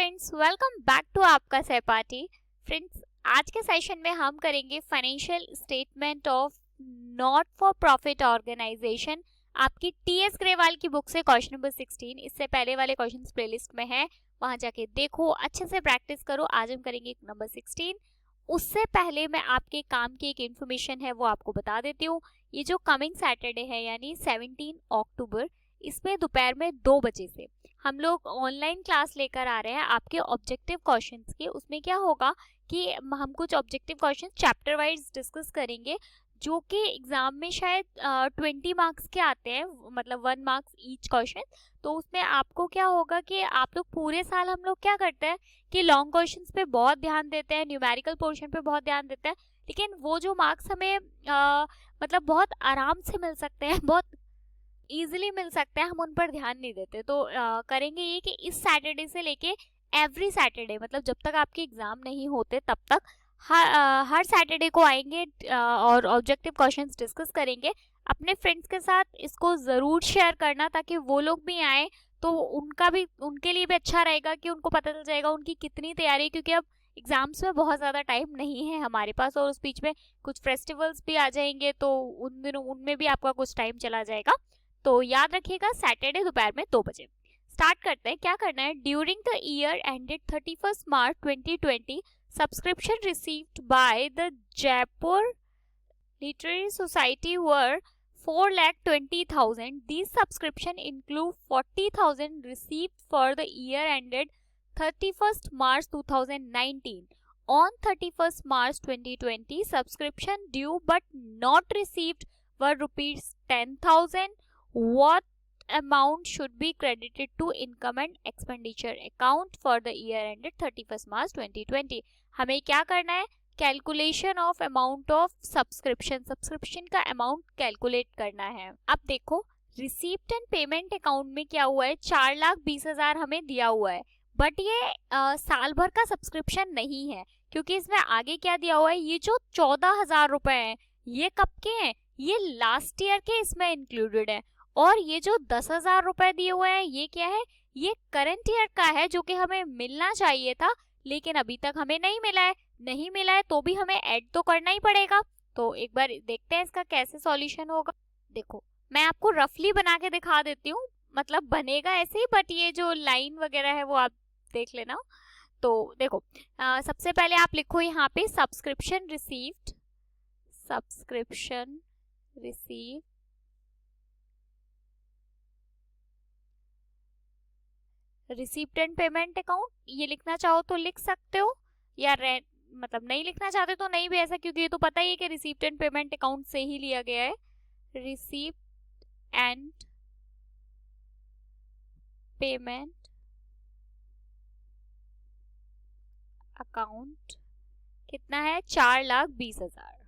Friends, welcome back to आपका सहपाठी। Friends, आज के सेशन में हम करेंगे financial statement of not for profit organisation. आपकी टीएस ग्रेवाल की बुक से क्वेश्चन नंबर 16। इससे पहले वाले क्वेश्चंस प्लेलिस्ट में है, वहां जाके देखो, अच्छे से प्रैक्टिस करो। आज हम करेंगे नंबर 16। उससे पहले मैं आपके काम की एक इन्फॉर्मेशन है वो आपको बता देती हूँ। ये जो कमिंग सैटरडे है यानी 17 अक्टूबर, इसमें दोपहर में 2 बजे से हम लोग ऑनलाइन क्लास लेकर आ रहे हैं आपके ऑब्जेक्टिव क्वेश्चंस की। उसमें क्या होगा कि हम कुछ objective questions chapter wise discuss करेंगे, जो कि एग्जाम में शायद 20 मार्क्स के आते हैं, मतलब 1 मार्क्स ईच क्वेश्चन। तो उसमें आपको क्या होगा कि आप लोग पूरे साल हम लोग क्या करते हैं कि लॉन्ग क्वेश्चंस पे बहुत ध्यान देते हैं, न्यूमेरिकल पोर्शन पे बहुत ध्यान देते हैं, लेकिन वो जो मार्क्स हमें मतलब बहुत आराम से मिल सकते हैं, बहुत इजीली मिल सकते हैं, हम उन पर ध्यान नहीं देते। तो करेंगे ये कि इस सैटरडे से लेके एवरी सैटरडे, मतलब जब तक आपके एग्जाम नहीं होते तब तक हर सैटरडे को आएंगे और ऑब्जेक्टिव क्वेश्चंस डिस्कस करेंगे। अपने फ्रेंड्स के साथ इसको ज़रूर शेयर करना ताकि वो लोग भी आए, तो उनके लिए भी अच्छा रहेगा कि उनको पता चल जाएगा उनकी कितनी तैयारी, क्योंकि अब एग्जाम्स में बहुत ज़्यादा टाइम नहीं है हमारे पास, और उस बीच में कुछ फेस्टिवल्स भी आ जाएंगे, तो उन दिनों उनमें भी आपका कुछ टाइम चला जाएगा। तो याद रखिएगा, सैटरडे दोपहर में 2 बजे स्टार्ट करते हैं। क्या करना है, during the year ended 31 March 2020, subscription received by the Jaipur literary society were 4,20,000. These subscription include 40,000 received for the year ended 31st March 2019. On 31st March 2020, subscription due but not received were rupees 10,000. What amount should be credited to income and expenditure account for the year ended 31st March 2020? हमें क्या करना है, calculation of amount of subscription का amount calculate करना है। अब देखो, receipt and payment account में क्या हुआ है, 4,20,000 हमें दिया हुआ है, बट ये साल भर का सब्सक्रिप्शन नहीं है, क्योंकि इसमें आगे क्या दिया हुआ है, ये जो 14,000 रुपए है ये कब के हैं, ये लास्ट ईयर के इसमें इंक्लूडेड है। और ये जो 10,000 रुपए दिए हुए हैं ये क्या है, ये करंट ईयर का है, जो कि हमें मिलना चाहिए था, लेकिन अभी तक हमें नहीं मिला है। नहीं मिला है तो भी हमें ऐड तो करना ही पड़ेगा। तो एक बार देखते हैं इसका कैसे सॉल्यूशन होगा। देखो, मैं आपको रफली बना के दिखा देती हूँ, मतलब बनेगा ऐसे ही, बट ये जो लाइन वगैरह है वो आप देख लेना। तो देखो, सबसे पहले आप लिखो यहाँ पे subscription received, receipt and payment account, ये लिखना चाहो तो लिख सकते हो, या मतलब नहीं लिखना चाहते तो नहीं भी ऐसा, क्योंकि ये तो पता ही है कि रिसीप्ट एंड पेमेंट अकाउंट से ही लिया गया है। रिसीप्ट एंड पेमेंट अकाउंट कितना है, 4,20,000।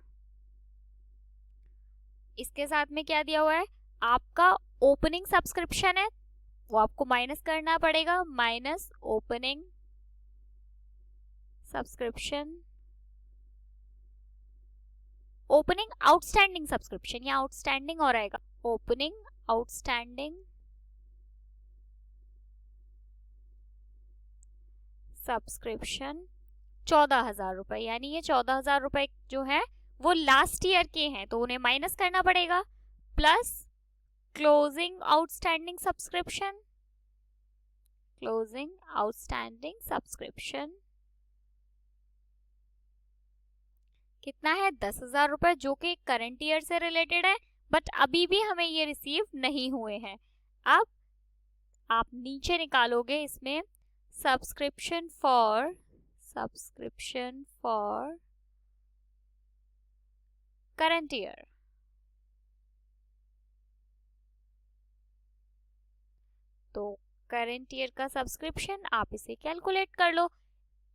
इसके साथ में क्या दिया हुआ है, आपका ओपनिंग सब्सक्रिप्शन है, वो आपको माइनस करना पड़ेगा, minus opening subscription, opening outstanding subscription, या आउटस्टैंडिंग हो रहेगा, ओपनिंग आउटस्टैंडिंग सब्सक्रिप्शन 14,000 रुपए, यानी ये 14,000 रुपए जो है वो लास्ट ईयर के हैं, तो उन्हें माइनस करना पड़ेगा, plus closing outstanding subscription, closing outstanding subscription कितना है, 10,000 रुपए, जो कि करंट ईयर से रिलेटेड है, बट अभी भी हमें ये रिसीव नहीं हुए हैं। अब आप नीचे निकालोगे इसमें सब्सक्रिप्शन फॉर करंट ईयर, तो करंट ईयर का सब्सक्रिप्शन आप इसे कैलकुलेट कर लो।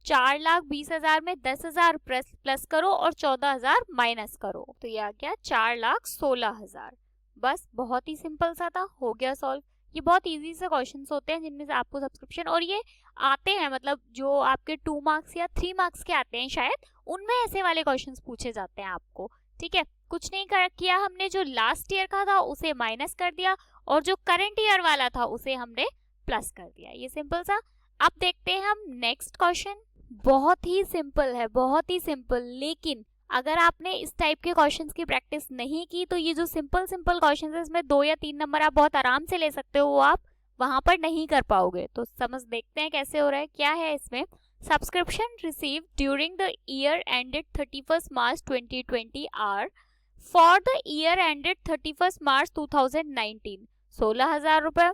4,20,000 में 10,000 प्लस करो और 14,000 माइनस करो, तो ये आ गया 4,16,000। बस बहुत ही सिंपल सा था, हो गया सॉल्व। ये बहुत इजी से क्वेश्चंस होते हैं जिनमें से आपको सब्सक्रिप्शन, और ये आते हैं, मतलब जो आपके 2 मार्क्स या 3 मार्क्स के आते हैं शायद, उनमें ऐसे वाले क्वेश्चंस पूछे जाते हैं आपको। ठीक है, कुछ नहीं किया हमने, जो लास्ट ईयर का था उसे माइनस कर दिया और जो करंट ईयर वाला था उसे हमने प्लस कर दिया, ये सिंपल सा। अब देखते हैं हम नेक्स्ट क्वेश्चन। बहुत ही सिंपल है, बहुत ही सिंपल, लेकिन अगर आपने इस टाइप के क्वेश्चंस की प्रैक्टिस नहीं की तो ये जो सिंपल सिंपल क्वेश्चंस है इसमें 2 या 3 नंबर आप बहुत आराम से ले सकते हो, वो आप वहां पर नहीं कर पाओगे। तो समझ देखते हैं कैसे हो रहा है। क्या है इसमें, subscription receive during the year ended 31 March 2020 are for the year ended 31 March 2019 16,000 रुपए।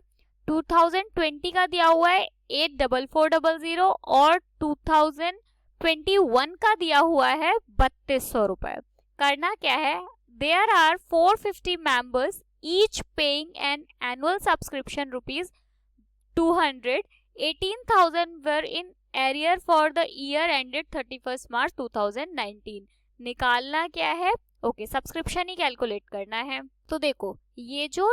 2020 का दिया हुआ है 84400 और 2021 का दिया हुआ है 3200 रुपए। करना क्या है, there are 450 members each paying an annual subscription rupees 200, 18,000 were in arrear for the year ended 31 March 2019। निकालना क्या है, ओके सब्सक्रिप्शन ही कैलकुलेट करना है। तो देखो ये जो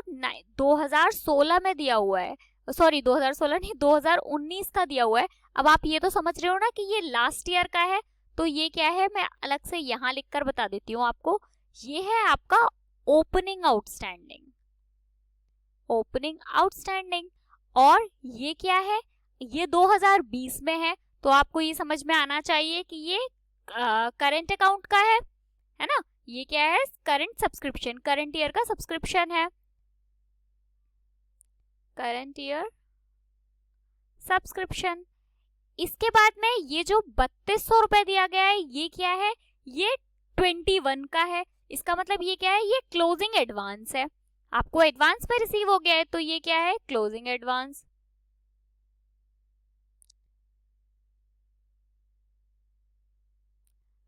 2016 में दिया हुआ है, सॉरी 2016 नहीं 2019 का दिया हुआ है। अब आप ये तो समझ रहे हो ना कि ये लास्ट ईयर का है, तो ये क्या है मैं अलग से यहाँ लिखकर बता देती हूँ आपको। ये है आपका ओपनिंग आउटस्टैंडिंग, ओपनिंग आउटस्टैंडिंग। और ये क्या है, ये 2020 में है, तो आपको ये समझ में आना चाहिए कि ये करंट अकाउंट का है ना। ये क्या है, करंट सब्सक्रिप्शन, करंट ईयर का सब्सक्रिप्शन है, करंट ईयर सब्सक्रिप्शन। इसके बाद में ये जो 3200 रुपए दिया गया है ये क्या है, ये 21 का है। इसका मतलब ये क्या है, ये क्लोजिंग एडवांस है, आपको एडवांस में रिसीव हो गया है, तो ये क्या है, क्लोजिंग एडवांस।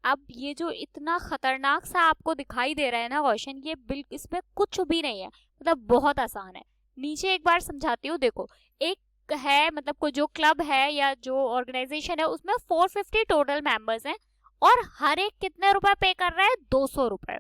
अब ये जो इतना खतरनाक सा आपको दिखाई दे रहा है ना क्वेश्चन, ये बिल्कुल इसमें कुछ भी नहीं है, मतलब बहुत आसान है। नीचे एक बार समझाती हूँ, देखो एक है मतलब कोई जो क्लब है या जो ऑर्गेनाइजेशन है उसमें 450 टोटल मेंबर्स हैं और हर एक कितने रुपए पे कर रहा है, 200 रुपए,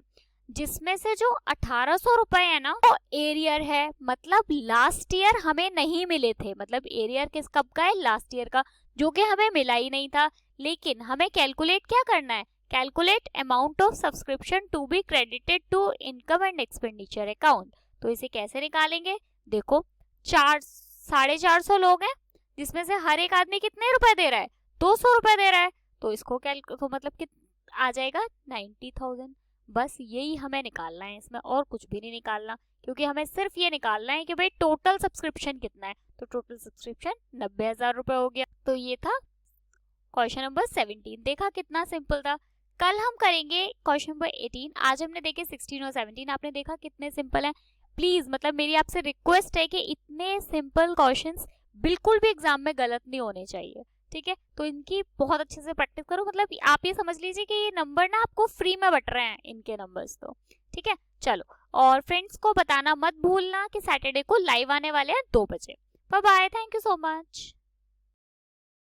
जिसमें से जो 1800 रुपए है ना वो एरियर है, मतलब लास्ट ईयर हमें नहीं मिले थे। मतलब एरियर किस कब का है, लास्ट ईयर का, जो कि हमें मिला ही नहीं था। लेकिन हमें कैलकुलेट क्या करना है, calculate amount of subscription to be credited to income and expenditure account. तो इसे कैसे निकालेंगे, देखो 450 लोग हैं जिसमें से हर एक आदमी कितने रुपए दे रहा है, 200 रुपए दे रहा है, तो इसको तो मतलब कि आ जाएगा 90,000। बस यही हमें निकालना है, इसमें और कुछ भी नहीं निकालना, क्योंकि हमें सिर्फ ये निकालना है कि भाई टोटल सब्सक्रिप्शन कितना है। तो टोटल सब्सक्रिप्शन 90,000 रुपए हो गया। तो ये था क्वेश्चन नंबर 17। देखा कितना सिंपल था। कल हम करेंगे क्वेश्चन नंबर 18। आज हमने देखे 16 और 17, आपने देखा कितने सिंपल हैं। प्लीज मतलब मेरी आपसे रिक्वेस्ट है कि इतने सिंपल क्वेश्चंस बिल्कुल भी एग्जाम में गलत नहीं होने चाहिए, ठीक है। तो इनकी बहुत अच्छे से प्रैक्टिस करो, मतलब आप ये समझ लीजिए कि ये नंबर ना आपको फ्री में बट रहे हैं इनके नंबर्स, तो ठीक है। चलो, और फ्रेंड्स को बताना मत भूलना कि सैटरडे को लाइव आने वाले हैं 2 बजे। Bye bye, thank you so much.